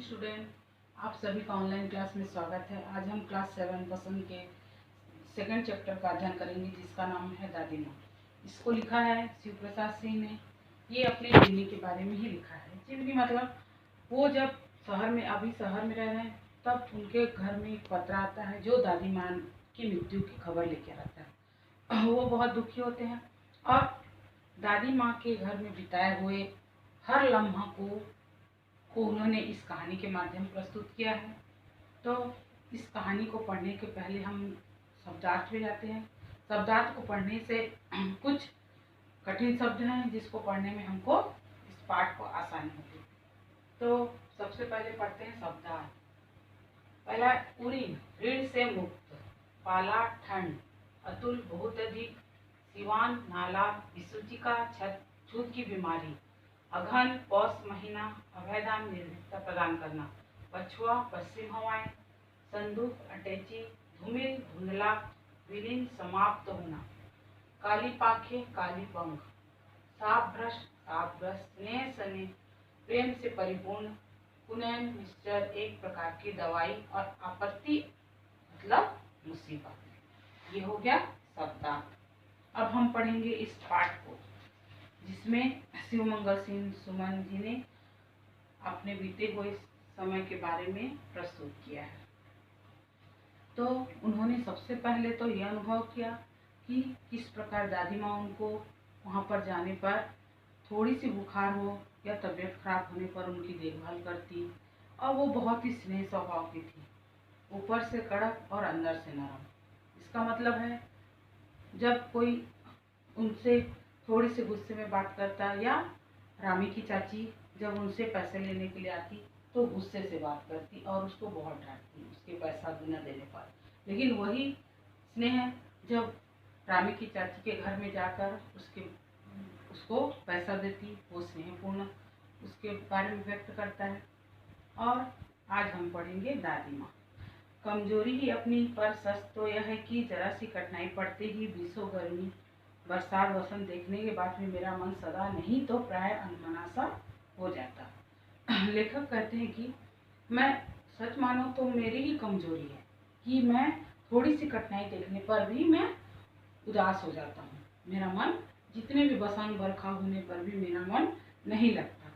Morning student, आप सभी का ऑनलाइन क्लास में स्वागत है। आज हम क्लास 7 पसंद के सेकंड चैप्टर का अध्ययन करेंगे जिसका नाम है दादी माँ। इसको लिखा है शिव प्रसाद सिंह ने। ये अपनी जीवनी के बारे में ही लिखा है। जीवनी मतलब वो जब अभी शहर में रह रहे हैं तब उनके घर में एक पत्र आता है जो दादी माँ की मृत्यु की खबर लेकर आता है। वो बहुत दुखी होते हैं और दादी माँ के घर में बिताए हुए हर लम्हा को उन्होंने इस कहानी के माध्यम प्रस्तुत किया है। तो इस कहानी को पढ़ने के पहले हम शब्दार्थ में जाते हैं। शब्दार्थ को पढ़ने से कुछ कठिन शब्द हैं जिसको पढ़ने में हमको इस पाठ को आसानी होगी। तो सबसे पहले पढ़ते हैं शब्दार्थ। पहला उरीन, ऋण से मुक्त, पाला ठंड, अतुल बहुत अधिक, सिवान नाला, विसूचिका छूत की बीमारी, अघन पौष महीना, अभयदान निर्भीकता प्रदान करना, पछुआ पश्चिम हवाएं, संदूक अटैची, धूमिल धुंधला, विलीन समाप्त होना, काली पाखे काली पंख, साप भ्रष्ट, स्नेह सने, प्रेम से परिपूर्ण, कुनैन मिक्सचर एक प्रकार की दवाई और आपत्ति मतलब मुसीबत। ये हो गया शब्दार्थ। अब हम पढ़ेंगे इस पाठ को जिसमें शिवमंगल सिंह सुमन जी ने अपने बीते हुए समय के बारे में प्रस्तुत किया है। तो उन्होंने सबसे पहले तो यह अनुभव किया कि किस प्रकार दादी माँ उनको वहाँ पर जाने पर थोड़ी सी बुखार हो या तबीयत खराब होने पर उनकी देखभाल करती और वो बहुत ही स्नेह स्वभाव की थी, ऊपर से कड़क और अंदर से नरम। इसका मतलब है जब कोई उनसे थोड़ी सी गुस्से में बात करता या रामी की चाची जब उनसे पैसे लेने के लिए आती तो गुस्से से बात करती और उसको बहुत डांटती उसके पैसा बिना देने पर। लेकिन वही स्नेह जब रामी की चाची के घर में जाकर उसको पैसा देती, वो स्नेहपूर्ण उसके बारे में व्यक्त करता है। और आज हम पढ़ेंगे दादी माँ। कमजोरी ही अपनी पर सच तो यह है कि जरा सी कठिनाई पड़ते ही बीसों गर्मी बरसात वसंत देखने के बाद भी मेरा मन सदा नहीं तो प्राय अनमना सा हो जाता। लेखक कहते हैं कि मैं सच मानो तो मेरी ही कमजोरी है कि मैं थोड़ी सी कठिनाई देखने पर भी मैं उदास हो जाता हूँ। मेरा मन जितने भी बरसात बरखा होने पर भी मेरा मन नहीं लगता।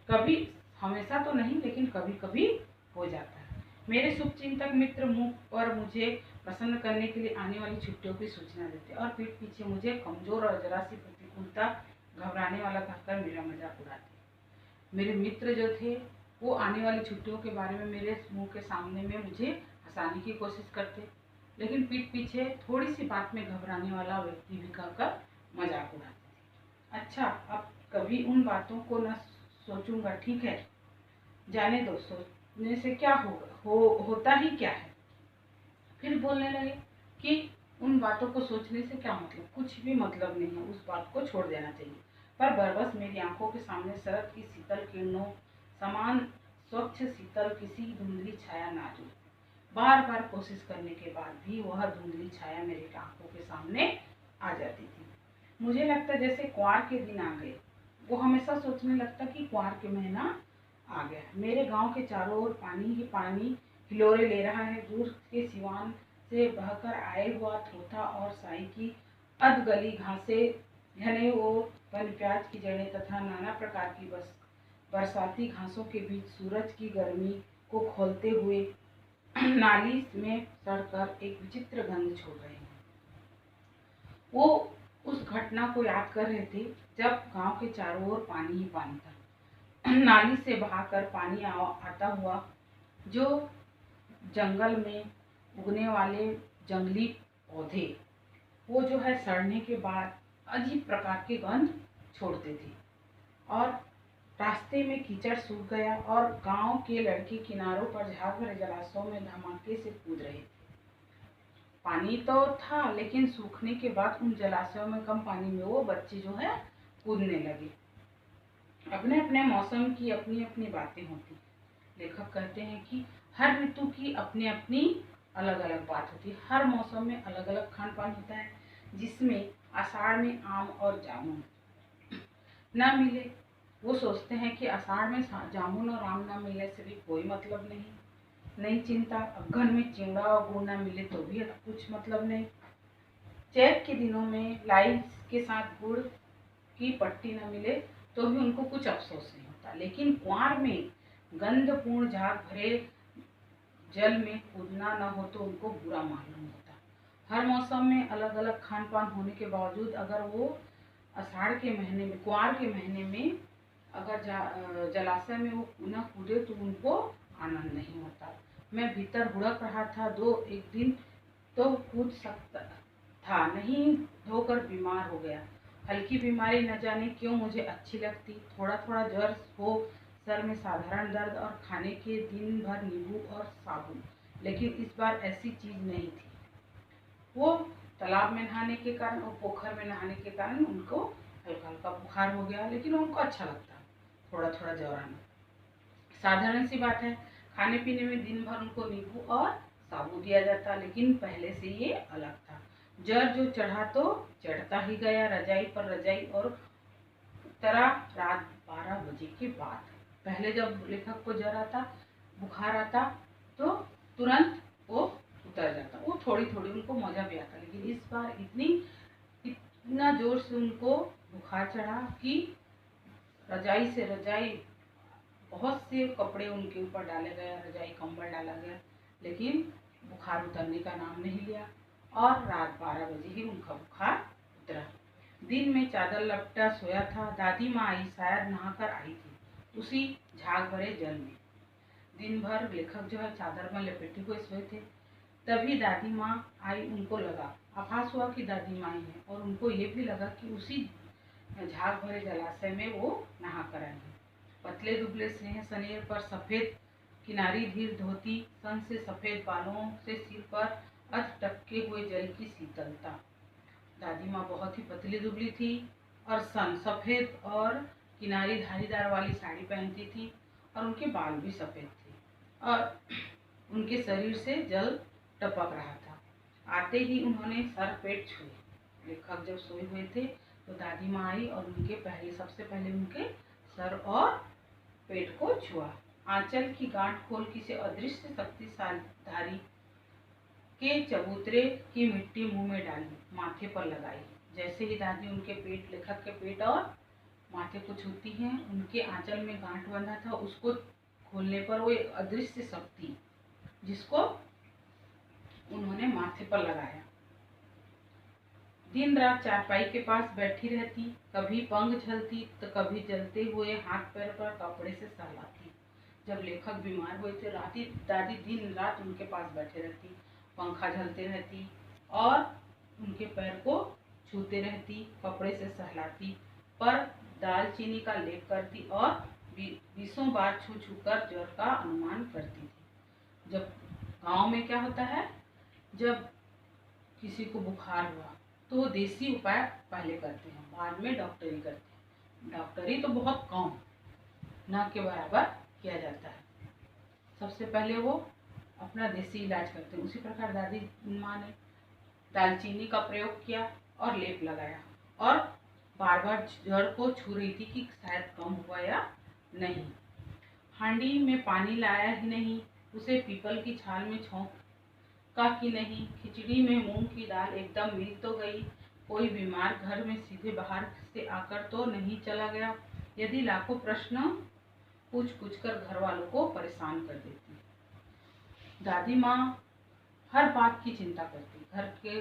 कभी हमेशा तो नहीं लेकिन कभी कभी हो जाता है। मेरे शुभचिंतक मित्र मुंह पर मुझे प्रसन्न करने के लिए आने वाली छुट्टियों की सूचना देते और पीठ पीछे मुझे कमजोर और जरा सी प्रतिकूलता घबराने वाला कहकर मेरा मजाक उड़ाते। मेरे मित्र जो थे वो आने वाली छुट्टियों के बारे में मेरे मुंह के सामने में मुझे हंसाने की कोशिश करते, लेकिन पीठ पीछे थोड़ी सी बात में घबराने वाला व्यक्ति भी कहकर मजाक उड़ाते थे। अच्छा, अब कभी उन बातों को न सोचूंगा, ठीक है, जाने दो, सोचने से क्या होता ही क्या है। फिर बोलने लगे कि उन बातों को सोचने से क्या मतलब, कुछ भी मतलब नहीं है, उस बात को छोड़ देना चाहिए। पर बरबस मेरी आंखों के सामने शरद की शीतल किरणों समान स्वच्छ शीतल किसी धुंधली छाया नाजुक। बार बार कोशिश करने के बाद भी वह धुंधली छाया मेरी आंखों के सामने आ जाती थी। मुझे लगता जैसे कुंवार के दिन आ गए। वो हमेशा सोचने लगता कि कुंवार के महीना आ गया। मेरे गांव के चारों ओर पानी ही पानी हिलोरे ले रहा है। दूर के सिवान से बहकर आए हुआ थोथा और साई की अधगली घासें, घने वो वन प्याज की जड़ें तथा नाना प्रकार की बरसाती घासों के बीच सूरज की गर्मी को खोलते हुए नाली में सड़कर एक विचित्र गंध छोड़ रहे हैं। वो उस घटना को याद कर रहे थे जब गांव के चारों ओर पानी ही पानी था। नाली से बहाकर पानी आता हुआ जो जंगल में उगने वाले जंगली पौधे वो जो है सड़ने के बाद अजीब प्रकार के गंध छोड़ते थे और रास्ते में कीचड़ सूख गया और गांव के लड़के किनारों पर झाग भरे जलाशयों में धमाके से कूद रहे थे। पानी तो था लेकिन सूखने के बाद उन जलाशयों में कम पानी में वो बच्चे जो है कूदने लगे। अपने अपने मौसम की अपनी अपनी बातें होती। लेखक कहते हैं कि हर ऋतु की अपनी अपनी अलग अलग बात होती है। हर मौसम में अलग अलग खान पान होता है, जिसमें आषाढ़ में आम और जामुन न मिले वो सोचते हैं कि आषाढ़ में जामुन और आम ना मिलने से भी कोई मतलब नहीं, नहीं चिंता, अगहन में चिवड़ा और गुड़ ना मिले तो भी कुछ मतलब नहीं, चैत के दिनों में लाई के साथ गुड़ की पट्टी न मिले तो भी उनको कुछ अफसोस नहीं होता, लेकिन कुंवार में गंधपूर्ण झाग भरे जल में कूदना न हो तो उनको बुरा मालूम होता। हर मौसम में अलग अलग खान पान होने के बावजूद अगर वो आषाढ़ के महीने में, कुंवार के महीने में अगर जलाशय में वो न कूदे तो उनको आनंद नहीं होता। मैं भीतर हुड़क रहा था, एक दिन तो कूद सकता था, नहीं धोकर बीमार हो गया। हल्की बीमारी न जाने क्यों मुझे अच्छी लगती, थोड़ा थोड़ा ज्वर हो, सर में साधारण दर्द और खाने के दिन भर नींबू और साबुन, लेकिन इस बार ऐसी चीज नहीं थी। वो तालाब में नहाने के कारण और पोखर में नहाने के कारण उनको हल्का हल्का बुखार हो गया, लेकिन उनको अच्छा लगता थोड़ा थोड़ा ज्वर आना, साधारण सी बात है। खाने पीने में दिन भर उनको नींबू और साबु दिया जाता, लेकिन पहले से ये अलग था। जर जो चढ़ा तो चढ़ता ही गया, रजाई पर रजाई और उतरा रात 12 बजे के बाद। पहले जब लेखक को जर आता, बुखार आता तो तुरंत वो उतर जाता, वो थोड़ी थोड़ी उनको मजा भी आता, लेकिन इस बार इतना जोर से उनको बुखार चढ़ा कि रजाई से रजाई, बहुत से कपड़े उनके ऊपर डाले गए, रजाई कंबल डाला गया, लेकिन बुखार उतरने का नाम नहीं लिया और रात 12 बजे ही उनका बुखार उतरा। दिन में चादर लपटा सोया था। दादी माँ आई, शायद नहाकर आई थी उसी झाग भरे जल में। दिन भर लेखक जो है चादर में लपेटे हुए सोए थे। तभी दादी माँ आई, उनको लगा, आभास हुआ कि दादी माँ ही है, और उनको ये भी लगा कि उसी झाग भरे जलाशय में वो नहा कर आई है। पतले दुबले स्नेह सनेर पर सफेद किनारी धीर धोती, सन से सफेद बालों से सिर पर अध टपके हुए जल की शीतलता। दादी माँ बहुत ही पतली दुबली थी और सन सफेद और किनारी धारीदार वाली साड़ी पहनती थी और उनके बाल भी सफेद थे और उनके शरीर से जल टपक रहा था। आते ही उन्होंने सर पेट छुए। लेखक जब सोए हुए थे तो दादी माँ आई और सबसे पहले उनके सर और पेट को छुआ। आंचल की गांठ खोल किसी अदृश्य शक्तिशाली के चबूतरे की मिट्टी मुंह में डाली, माथे पर लगाई। जैसे ही दादी उनके पेट, लेखक के पेट और माथे को छूती हैं, उनके आंचल में गांठ बंधा था, उसको खोलने पर वो एक अदृश्य शक्ति, जिसको उन्होंने माथे पर लगाया, दिन रात चारपाई के पास बैठी रहती, कभी पंख झलती तो कभी जलते हुए हाथ पैर पर कपड़े से सहलाती। जब लेखक बीमार हुए थे, दादी दिन रात उनके पास बैठे रहती, पंखा झलते रहती और उनके पैर को छूते रहती, कपड़े से सहलाती, पर दालचीनी का लेप करती और 20 बार छू छू कर ज्वर का अनुमान करती थी। जब गांव में क्या होता है, जब किसी को बुखार हुआ तो वो देसी उपाय पहले करते हैं, बाद में डॉक्टरी करते हैं। डॉक्टरी तो बहुत कम, न के बराबर किया जाता है। सबसे पहले वो अपना देसी इलाज करते हैं। उसी प्रकार दादी माँ ने दालचीनी का प्रयोग किया और लेप लगाया और बार बार जड़ को छू रही थी कि शायद कम हुआ या नहीं। हांडी में पानी लाया ही नहीं, उसे पीपल की छाल में छोंक का कि नहीं, खिचड़ी में मूंग की दाल एकदम मिल तो गई, कोई बीमार घर में सीधे बाहर से आकर तो नहीं चला गया। यदि लाखों प्रश्न पूछ पूछ कर घर वालों को परेशान कर देती। दादी माँ हर बात की चिंता करती,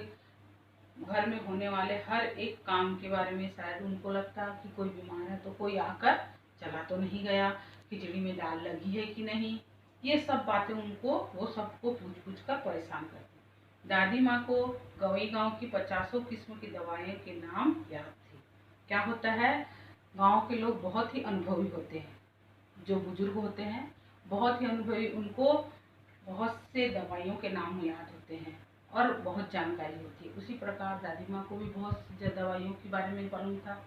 घर में होने वाले हर एक काम के बारे में। शायद उनको लगता कि कोई बीमार है तो कोई आकर चला तो नहीं गया, खिचड़ी में दाल लगी है कि नहीं, ये सब बातें वो सबको पूछ पूछ कर परेशान करती। दादी माँ को गवई गांव की 50 किस्म की दवाएं के नाम याद थे। क्या होता है, गांव के लोग बहुत ही अनुभवी होते हैं, जो बुजुर्ग होते हैं बहुत ही अनुभवी, उनको बहुत से दवाइयों के नाम याद होते हैं और बहुत जानकारी होती है। उसी प्रकार दादी माँ को भी बहुत सी दवाइयों के बारे में मालूम था।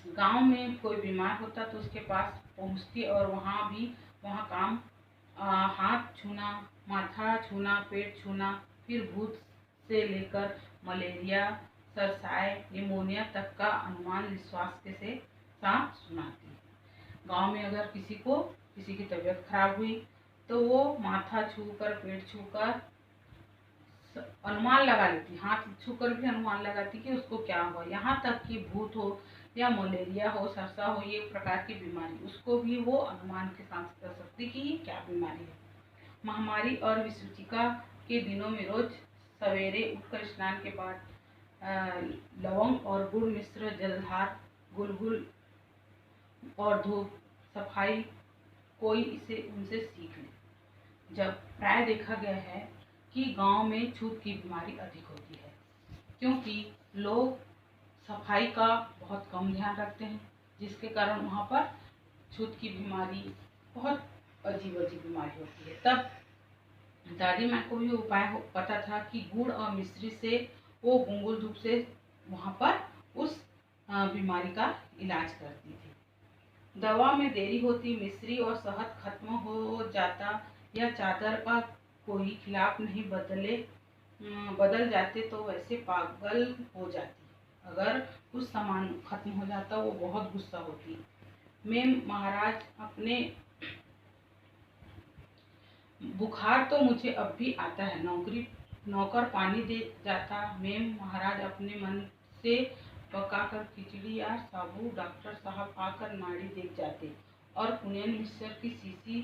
गांव में कोई बीमार होता तो उसके पास पहुंचती और वहाँ काम हाथ छूना, माथा छूना, पेट छूना, फिर भूत से लेकर मलेरिया सरसाए, निमोनिया तक का अनुमान स्वास्थ्य से साफ सुनाती है। गांव में अगर किसी की तबीयत खराब हुई तो वो माथा छूकर, पेट छूकर अनुमान लगा लेती, हाथ छूकर भी अनुमान लगाती कि उसको क्या हुआ। यहाँ तक कि भूत हो या मलेरिया हो, सरसा हो, ये प्रकार की बीमारी, उसको भी वो अनुमान के साथ कर सकती कि ये क्या बीमारी है। महामारी और विसूचिका के दिनों में रोज सवेरे उठकर स्नान के बाद लवंग और गुड़ मिश्र जलधार, गुलगुल और धूप सफाई कोई इसे उनसे सीख ले। जब प्राय देखा गया है कि गांव में छूत की बीमारी अधिक होती है, क्योंकि लोग सफाई का बहुत कम ध्यान रखते हैं, जिसके कारण वहाँ पर छूत की बीमारी, बहुत अजीब अजीब बीमारी होती है। तब दादी माँ को भी उपाय पता था कि गुड़ और मिश्री से वो गुंगुल धूप से वहाँ पर उस बीमारी का इलाज करती थी। दवा में देरी होती, मिश्री और शहद खत्म हो जाता या चादर का कोई खिलाफ नहीं बदल जाते तो वैसे पागल हो जाती। अगर कुछ सामान खत्म हो जाता वो बहुत गुस्सा होती। मैं महाराज अपने बुखार तो मुझे अब भी आता है, नौकर पानी दे जाता। मैं महाराज अपने मन से पकाकर खिचड़ी या साबू डॉक्टर साहब आकर नाड़ी देख जाते और कुनेन मिश्र की शीशी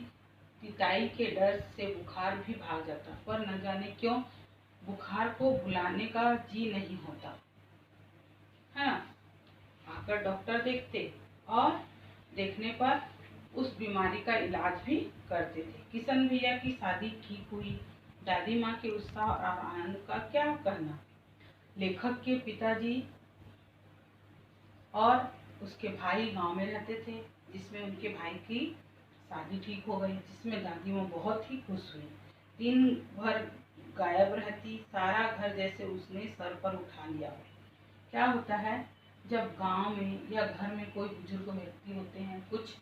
पिटाई के डर से बुखार भी भाग जाता। पर न जाने क्यों बुखार को भुलाने का जी नहीं होता है ना। आकर डॉक्टर देखते और देखने पर उस बीमारी का इलाज भी करते थे। किशन भैया की शादी ठीक हुई। दादी माँ के उत्साह और आनंद का क्या कहना। लेखक के पिताजी और उसके भाई गांव में रहते थे, जिसमें उनके भाई की शादी ठीक हो गई, जिसमें दादी माँ बहुत ही खुश हुई। दिन भर गायब रहती, सारा घर जैसे उसने सर पर उठा लिया हो। क्या होता है, जब गांव में या घर में कोई बुजुर्ग व्यक्ति होते हैं, कुछ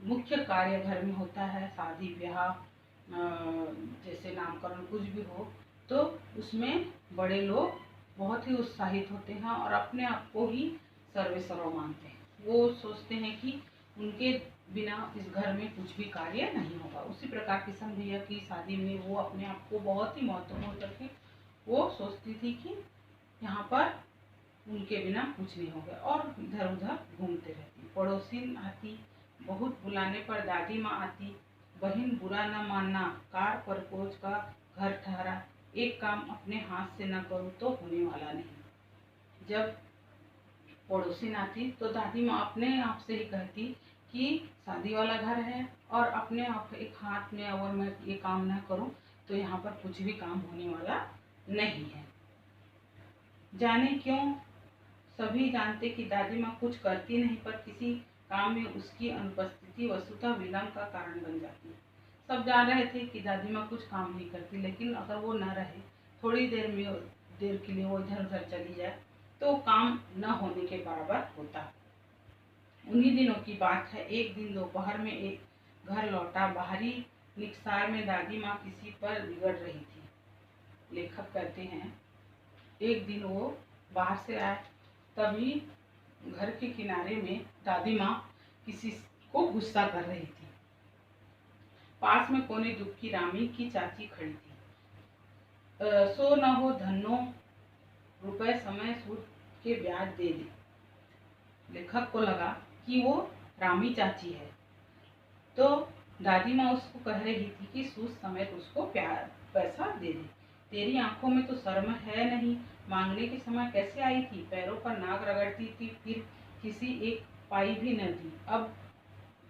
मुख्य कार्य घर में होता है, शादी ब्याह जैसे नामकरण कुछ भी हो, तो उसमें बड़े लोग बहुत ही उत्साहित होते हैं और अपने आप को ही सर्वेसर्वा मानते हैं। वो सोचते हैं कि उनके बिना इस घर में कुछ भी कार्य नहीं होगा। उसी प्रकार किशन भैया की शादी में वो अपने आप को बहुत ही महत्वपूर्ण करके वो सोचती थी कि यहाँ पर उनके बिना कुछ नहीं होगा और इधर उधर घूमते रहती। पड़ोसी आती, बहुत बुलाने पर दादी माँ आती। बहन बुरा न मानना, कार पर कोच का घर ठहरा, एक काम अपने हाथ से न करूँ तो होने वाला नहीं। जब पड़ोसी आती तो दादी माँ अपने आप से ही कहती कि शादी वाला घर है और अपने आप एक हाथ में अगर मैं ये काम ना करूं तो यहाँ पर कुछ भी काम होने वाला नहीं है। जाने क्यों सभी जानते कि दादी माँ कुछ करती नहीं, पर किसी काम में उसकी अनुपस्थिति वस्तुतः विलंब का कारण बन जाती है। सब जान रहे थे कि दादी माँ कुछ काम नहीं करती, लेकिन अगर वो न रहे, थोड़ी देर के लिए वो इधर उधर चली जाए तो काम न होने के बराबर होता। उन्हीं दिनों की बात है। एक दिन दोपहर में एक घर लौटा, बाहरी निकसार में दादी माँ किसी पर बिगड़ रही थी। लेखक कहते हैं, एक दिन वो बाहर से आए, तभी घर के किनारे में दादी माँ किसी को गुस्सा कर रही थी। पास में कोने दुख की रामी की चाची खड़ी थी। सो न हो धन्नो, रुपए समय सूद के ब्याज दे दे। लेखक को लगा कि वो रामी चाची है, तो दादी माँ उसको कह रही थी कि सूद समेत उसको पैसा दे दे। तेरी आंखों में तो शर्म है नहीं, मांगने के समय कैसे आई थी। पैरों पर नाक रगड़ती थी, फिर किसी एक पाई भी न दी। अब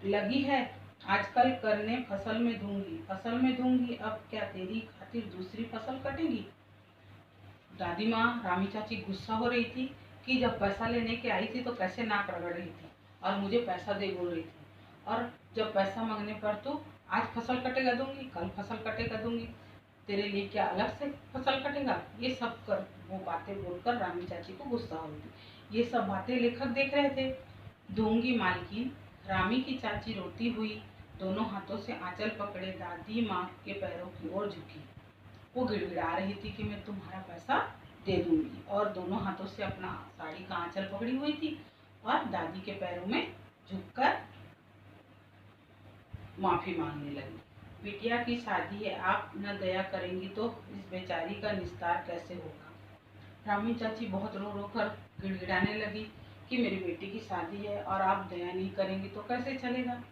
लगी है आजकल करने, फसल में दूंगी। अब क्या तेरी खातिर दूसरी फसल कटेगी। दादी माँ रामी चाची गुस्सा हो रही थी कि जब पैसा लेने के आई थी तो कैसे नाक रगड़ रही थी और मुझे पैसा दे बोल रही थी, और जब पैसा मांगने पर तो आज फसल कटेगा दूंगी, कल फसल कटेगा दूंगी, तेरे लिए क्या अलग से फसल कटेगा। ये सब कर वो बातें बोलकर रामी चाची को गुस्सा हो रही थी। ये सब बातें लेखक देख रहे थे। दूंगी मालकिन। रामी की चाची रोती हुई दोनों हाथों से आंचल पकड़े दादी माँ के पैरों की ओर झुकी। वो गिड़गिड़ा रही थी कि मैं तुम्हारा पैसा दे दूंगी। और दोनों हाथों से अपना साड़ी का आंचल पकड़ी हुई थी और दादी के पैरों में झुककर माफी मांगने लगी। बिटिया की शादी है, आप न दया करेंगी तो इस बेचारी का निस्तार कैसे होगा। रामी चाची बहुत रो रो कर गिड़गिड़ाने लगी कि मेरी बेटी की शादी है और आप दया नहीं करेंगी तो कैसे चलेगा।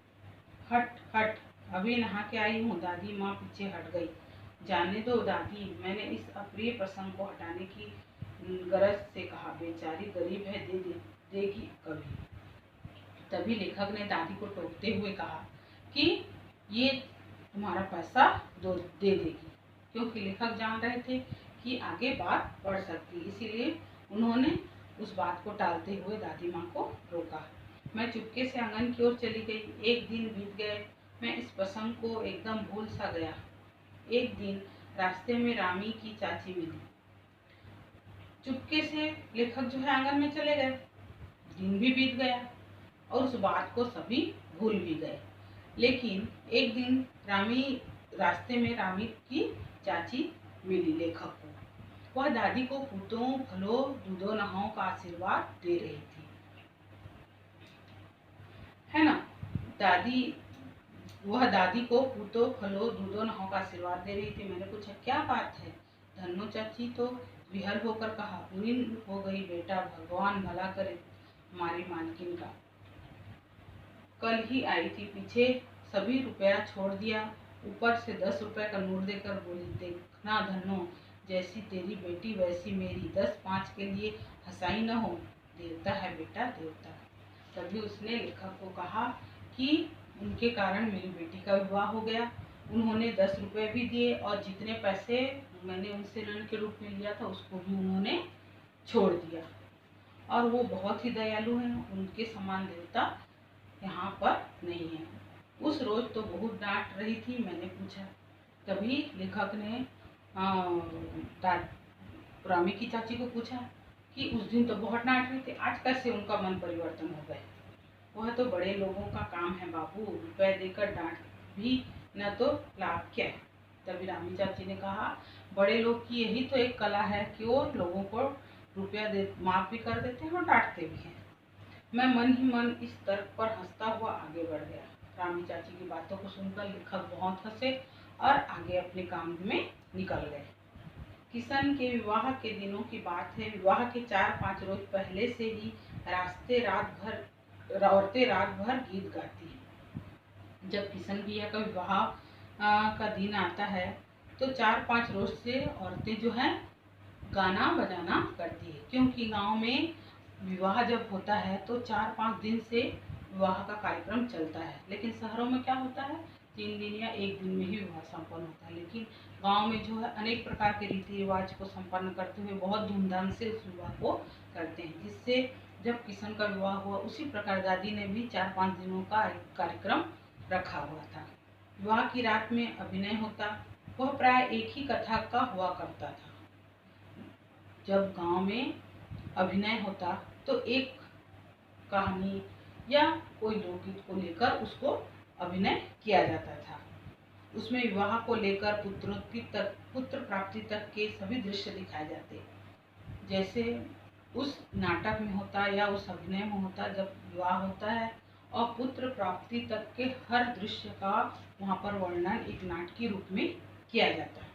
हट हट, अभी नहा के आई हूँ। दादी माँ पीछे हट गई। जाने दो दादी, मैंने इस अप्रिय प्रसंग को हटाने की गरज से कहा। बेचारी गरीब है, देगी कभी। तभी लेखक ने दादी को टोकते हुए कहा कि ये तुम्हारा पैसा दे देगी, क्योंकि लेखक जान रहे थे कि आगे बात बढ़ सकती, इसीलिए उन्होंने उस बात को टालते हुए दादी माँ को रोका। मैं चुपके से आंगन की ओर चली गई। एक दिन बीत गए, मैं इस प्रसंग को एकदम भूल सा गया। एक दिन रास्ते में रामी की चाची मिली। चुपके से लेखक जो है आंगन में चले गए। दिन भी बीत गया और उस बात को सभी भूल भी गए। लेकिन एक दिन रास्ते में रामी की चाची मिली लेखक को। वह दादी को पूतों फलों दूधों नहाओं का आशीर्वाद दे रही थी, है ना। वह दादी को पूतों फलों दूधों नहाओं का आशीर्वाद दे रही थी। मैंने पूछा क्या बात है। धन्नो चाची तो विहल होकर कहा, पूरी हो गई बेटा, भगवान भला करे हमारी मालकिन का। कल ही आई थी, पीछे सभी रुपया छोड़ दिया, ऊपर से 10 रुपए का नोट देकर बोली, देखना धन्नो, जैसी तेरी बेटी वैसी मेरी, 10-5 के लिए हंसाई न हो। देवता है बेटा, देवता। तभी उसने लेखक को कहा कि उनके कारण मेरी बेटी का विवाह हो गया। उन्होंने 10 रुपए भी दिए और जितने पैसे मैंने उनसे ऋण के रूप में लिया था उसको भी उन्होंने छोड़ दिया। और वो बहुत ही दयालु हैं, उनके समान देवता यहाँ पर नहीं है। उस रोज तो बहुत डांट रही थी। मैंने पूछा। तभी लेखक ने रामी की चाची को पूछा कि उस दिन तो बहुत डांट रही थी, आज कैसे उनका मन परिवर्तन हो गया। वह तो बड़े लोगों का काम है बाबू, रुपए देकर डांट भी न तो लाभ क्या है। तभी रामी चाची ने कहा, बड़े लोग की यही तो एक कला है कि वो लोगों को रुपया दे माफ भी कर देते हैं और डांटते भी हैं। मैं मन ही मन इस तर्क पर हंसता हुआ आगे बढ़ गया। रामी चाची की बातों को सुनकर लेखक बहुत हंसे और आगे अपने काम में निकल गए। किशन के विवाह के दिनों की बात है। विवाह के 4-5 रोज पहले से ही औरतें रात भर गीत गाती हैं। जब किशन भैया का विवाह का दिन आता है तो 4-5 रोज से औरतें जो है गाना बजाना करती है, क्योंकि गांव में विवाह जब होता है तो 4-5 दिन से विवाह का कार्यक्रम चलता है। लेकिन शहरों में क्या होता है, 3 दिन या 1 दिन में ही विवाह संपन्न होता है। लेकिन गांव में जो है अनेक प्रकार के रीति रिवाज को संपन्न करते हुए बहुत धूमधाम से उस विवाह को करते हैं, जिससे जब किशन का विवाह हुआ उसी प्रकार दादी ने भी 4-5 दिनों का कार्यक्रम रखा हुआ था। विवाह की रात में अभिनय होता, वह प्राय एक ही कथा का हुआ करता था। जब गांव में अभिनय होता तो एक कहानी या कोई लोकगीत को लेकर उसको अभिनय किया जाता था। उसमें विवाह को लेकर पुत्र प्राप्ति तक के सभी दृश्य दिखाए जाते, जैसे उस नाटक में होता या उस अभिनय में होता। जब विवाह होता है और पुत्र प्राप्ति तक के हर दृश्य का वहाँ पर वर्णन एक नाटकीय रूप में किया जाता है।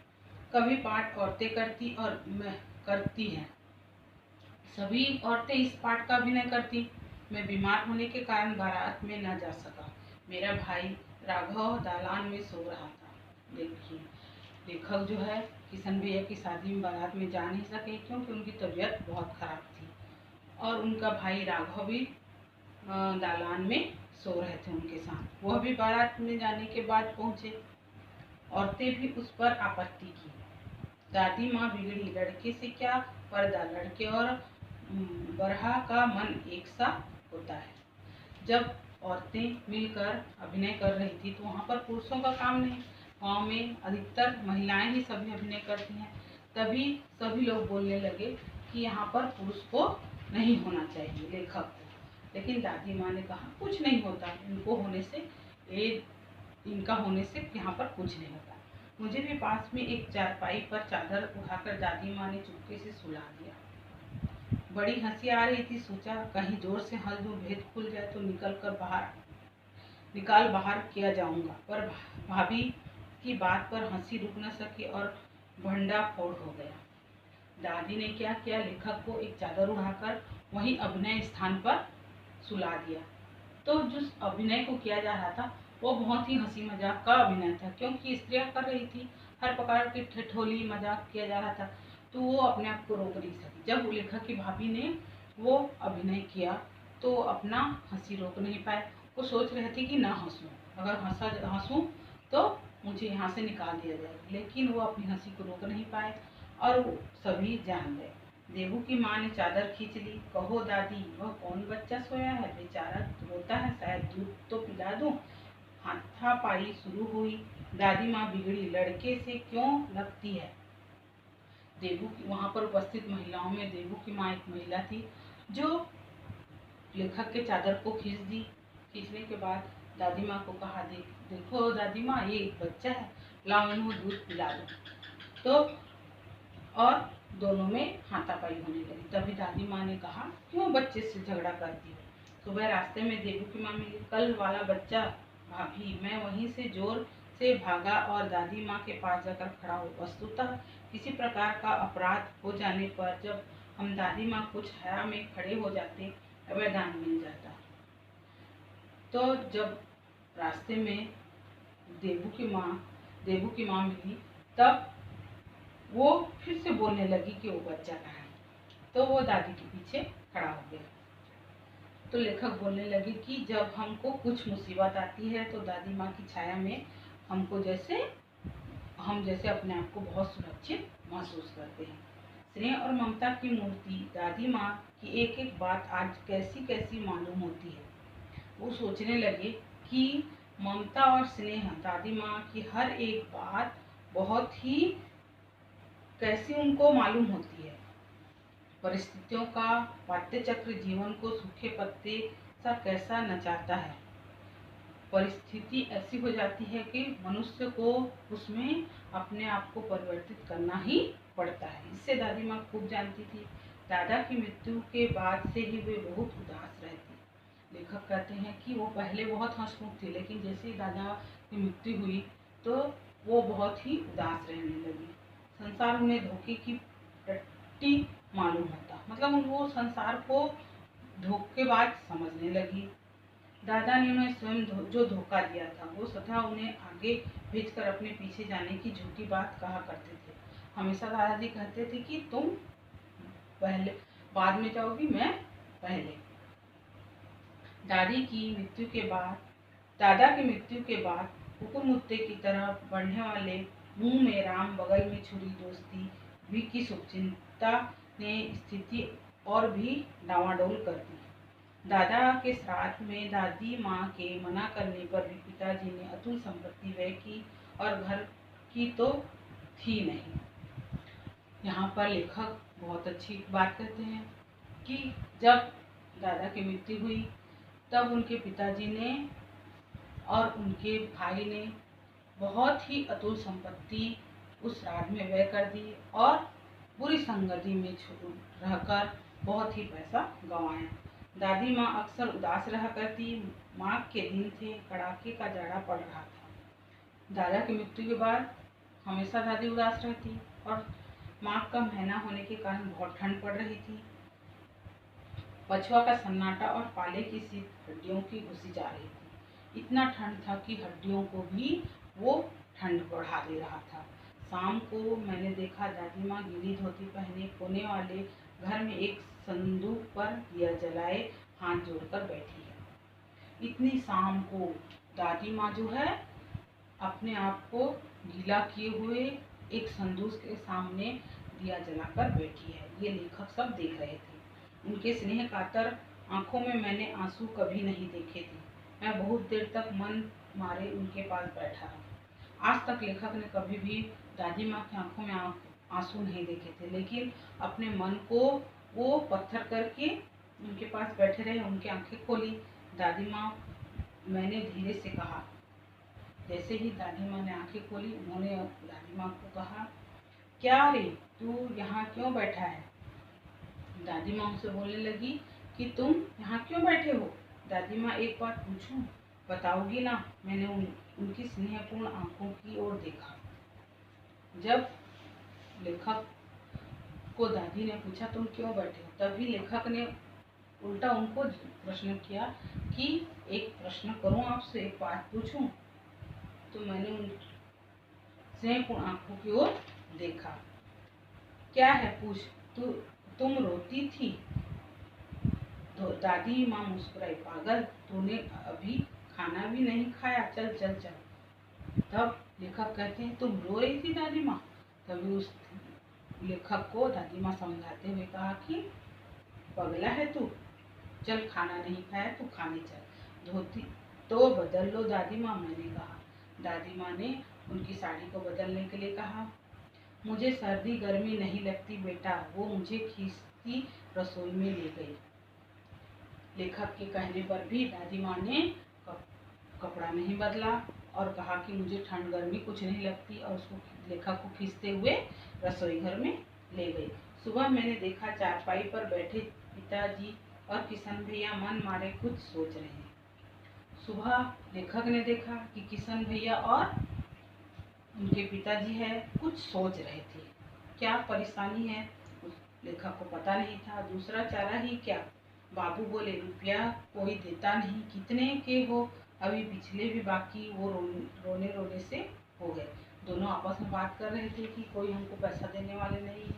कभी पाठ औरतें करती हैं। सभी औरतें इस पाठ का अभिनय करती। मैं बीमार होने के कारण बारात में न जा सका। मेरा भाई राघव दालान में सो रहा था। देखिए, लेखक जो है किशन भैया की शादी में बारात में जा नहीं सके, क्योंकि उनकी तबीयत बहुत खराब थी और उनका भाई राघव भी दालान में सो रहे थे उनके साथ। वह भी बारात में जाने के बाद पहुँचे। औरतें भी उस पर आपत्ति की। दादी माँ बिगड़ी, लड़के से क्या पर्दा, लड़के और बरहा का मन एक सा होता है। जब औरतें मिलकर अभिनय कर रही थी तो वहाँ पर पुरुषों का काम नहीं। गाँव में अधिकतर महिलाएं ही सभी अभिनय करती हैं। तभी सभी लोग बोलने लगे कि यहाँ पर पुरुष को नहीं होना चाहिए, लेखक को। लेकिन दादी माँ ने कहा कुछ नहीं होता, इनका होने से यहाँ पर कुछ नहीं होता। मुझे भी पास में एक चारपाई पर चादर उठाकर दादी माँ ने चुपके से सुला दिया। बड़ी हंसी आ रही थी। सोचा कहीं जोर से हंस दूं, भेद खुल जाए तो निकाल बाहर किया जाऊंगा, पर भाभी की बात पर हंसी रुक न सकी और भंडा फोड़ हो गया। दादी ने क्या किया, लेखक को एक चादर उड़ाकर वहीं अभिनय स्थान पर सुला दिया। तो जिस अभिनय को किया जा रहा था वो बहुत ही हंसी मजाक का अभिनय था, क्योंकि स्त्रियां कर रही थी, हर प्रकार की ठिठोली मजाक किया जा रहा था, तो वो अपने आप को रोक नहीं सकी। जब लेखक की भाभी ने वो अभिनय किया तो अपना हंसी रोक नहीं पाए। वो सोच रहे थे कि ना हंसूं, अगर हंसूं तो मुझे यहाँ से निकाल दिया जाएगा, लेकिन वो अपनी हंसी को रोक नहीं पाए और वो सभी जान गए। देवू की माँ ने चादर खींच ली। कहो दादी, वह कौन बच्चा सोया है, बेचारा रोता है, शायद दूध तो पिला दूं। हाथापाई शुरू हुई। दादी माँ बिगड़ी, लड़के से क्यों लगती है। देवू की वहाँ पर उपस्थित महिलाओं में देवू की माँ एक महिला थी, जो लेखक के चादर को खींच दी। खींचने के बाद दादी माँ को कहा, देखो दादी माँ, ये एक बच्चा है, लाओ इन्हें दूध पिला दो। तो और दोनों में हाथापाई होने लगी। तभी दादी माँ ने कहा, क्यों बच्चे से झगड़ा करती हो। सुबह रास्ते में देवू की माँ मिली। कल वाला बच्चा भाभी, मैं वहीं से जोर से भागा और दादी माँ के पास जाकर खड़ा हुआ। वस्तुतः किसी प्रकार का अपराध हो जाने पर जब हम दादी माँ कुछ हया में खड़े हो जाते, वरदान मिल जाता। तो जब रास्ते में देवू की माँ मिली, तब वो फिर से बोलने लगी कि वो बच्चा कहाँ है। तो वो दादी के पीछे खड़ा हो गया। तो लेखक बोलने लगे कि जब हमको कुछ मुसीबत आती है तो दादी माँ की छाया में हम जैसे अपने आप को बहुत सुरक्षित महसूस करते हैं। स्नेह और ममता की मूर्ति दादी माँ की एक एक बात आज कैसी कैसी मालूम होती है। वो सोचने लगे कि ममता और स्नेह दादी माँ की हर एक बात बहुत ही कैसी उनको मालूम होती है। परिस्थितियों का वाद्यचक्र जीवन को सूखे पत्ते सा कैसा नचाता है। परिस्थिति ऐसी हो जाती है कि मनुष्य को उसमें अपने आप को परिवर्तित करना ही पड़ता है। इससे दादी माँ खूब जानती थी। दादा की मृत्यु के बाद से ही वे बहुत उदास रहती। लेखक कहते हैं कि वो पहले बहुत हंसमुख थी, लेकिन जैसे ही दादा की मृत्यु हुई तो वो बहुत ही उदास रहने लगी। संसार उन्हें धोखे की टट्टी मालूम होता, मतलब वो संसार को धोखेबाज समझने लगी। दादा ने उन्हें स्वयं जो धोखा दिया था, वो सदा उन्हें आगे भेजकर अपने पीछे जाने की झूठी बात कहा करते थे। हमेशा दादाजी कहते थे कि तुम पहले बाद में जाओगी, मैं पहले। दादा की मृत्यु के बाद कुकुर मुत्ते की तरह बढ़ने वाले मुंह में राम बगल में छुरी दोस्ती भी की शुभचिंता ने स्थिति और भी डावाडोल कर दी। दादा के श्राद्ध में दादी माँ के मना करने पर भी पिताजी ने अतुल संपत्ति व्यय की और घर की तो थी नहीं। यहाँ पर लेखक बहुत अच्छी बात कहते हैं कि जब दादा की मृत्यु हुई तब उनके पिताजी ने और उनके भाई ने बहुत ही अतुल संपत्ति उस श्राद्ध में व्यय कर दी और बुरी संगति में रहकर बहुत ही पैसा गंवाया। दादी माँ अक्सर उदास रहा करती। माघ के दिन थे, कड़ाके का जाड़ा पड़ रहा था। दादा की मृत्यु के बाद हमेशा दादी उदास रहती और माघ का महीना होने के कारण बहुत ठंड पड़ रही थी। पछुआ का सन्नाटा और पाले की शीत हड्डियों की घुसी जा रही थी। इतना ठंड था कि हड्डियों को भी वो ठंड बढ़ा दे रहा था। शाम को मैंने देखा दादी माँ गीली धोती पहने कोने वाले घर में एक संदूक पर दिया जलाए हाथ जोड़कर बैठी है। इतनी शाम को दादी माँ जो है अपने आप को गीला किए हुए एक संदूक के सामने दिया जलाकर बैठी है। ये लेखक सब देख रहे थे। उनके स्नेह कातर आंखों में मैंने आंसू कभी नहीं देखे थे। मैं बहुत देर तक मन मारे उनके पास बैठा रहा। आज तक लेखक ने कभी भी दादी माँ की आंखों में आंसू नहीं देखे थे, लेकिन अपने मन को वो पत्थर करके उनके पास बैठे रहे, उनकी आंखें खोली। दादी माँ, मैंने धीरे से कहा, जैसे ही दादी माँ ने आंखें खोली, उन्होंने दादी माँ को कहा, क्या रे, तू यहाँ क्यों बैठा है? दादी माँ उनसे बोलने लगी कि तुम यहाँ क्यों बैठे हो? दादी माँ, एक बात पूछूं, बताओगी ना? मैंने उनकी स्नेहपूर्ण आंखों की ओर देखा। जब लेखक को दादी ने पूछा तुम क्यों बैठे हो, तभी लेखक ने उल्टा उनको प्रश्न किया कि एक प्रश्न करूं आपसे, एक बात पूछूं? तो मैंने उन स्नेहपूर्ण आंखों की ओर देखा। क्या है, पूछ। तुम रोती थी? तो दादी माँ मुस्कुराई, पागल, तूने अभी खाना भी नहीं खाया, चल चल चल। तब लेखक कहते हैं, तुम रो रही थी दादी माँ? तभी उस लेखक को दादी माँ समझाते हुए कहा कि पगला है तू, चल, खाना नहीं खाया तो खाने चल, धोती तो बदल लो दादी माँ, मैंने कहा। दादी माँ ने उनकी साड़ी को बदलने के लिए कहा। मुझे सर्दी गर्मी नहीं लगती बेटा, वो मुझे खींचती रसोई में ले गई। लेखक के कहने पर भी दादी माँ ने कपड़ा नहीं बदला और कहा कि मुझे ठंड गर्मी कुछ नहीं लगती, और उसको लेखक को खींचते हुए रसोई घर में ले गई। सुबह मैंने देखा चारपाई पर बैठे पिताजी और किशन भैया मन मारे कुछ सोच रहे हैं। सुबह लेखक ने देखा कि किशन भैया और उनके पिताजी है कुछ सोच रहे थे। क्या परेशानी है उस लेखक को पता नहीं था। दूसरा चारा ही क्या। बाबू बोले, रुपया कोई देता नहीं, कितने के हो? अभी पिछले भी बाकी। वो रोने रोने से हो गए। दोनों आपस में बात कर रहे थे कि कोई हमको पैसा देने वाले नहीं है,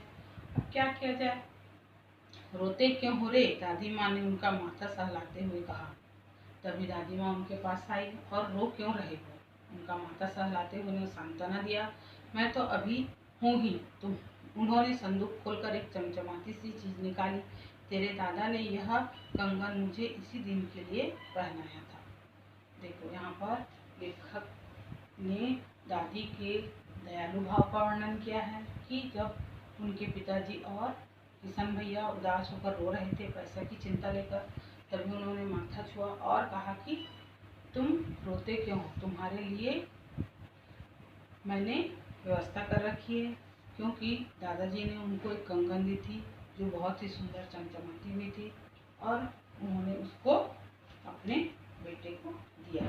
अब क्या किया जाए। रोते क्यों हो रे? दादी माँ ने उनका माथा सहलाते हुए कहा। तभी दादी माँ उनके पास आई और रो क्यों रहे हो? उनका माथा सहलाते हुए उन्हें सांत्वना दिया। मैं तो अभी हूँ ही। तुम उन्होंने संदूक खोलकर एक चमचमाती सी चीज निकाली। तेरे दादा ने यह कंगन मुझे इसी दिन के लिए पहनाया था। देखो, यहाँ पर लेखक ने दादी के दयालु भाव का वर्णन किया है कि जब उनके पिताजी और किशन भैया उदास होकर रो रहे थे पैसा की चिंता लेकर, तभी उन्होंने माथा छुआ और कहा कि तुम रोते क्यों हो? तुम्हारे लिए मैंने व्यवस्था कर रखी है। क्योंकि दादाजी ने उनको एक कंगन दी थी जो बहुत ही सुंदर चमचमाती हुई थी, और उन्होंने उसको अपने बेटे को दिया।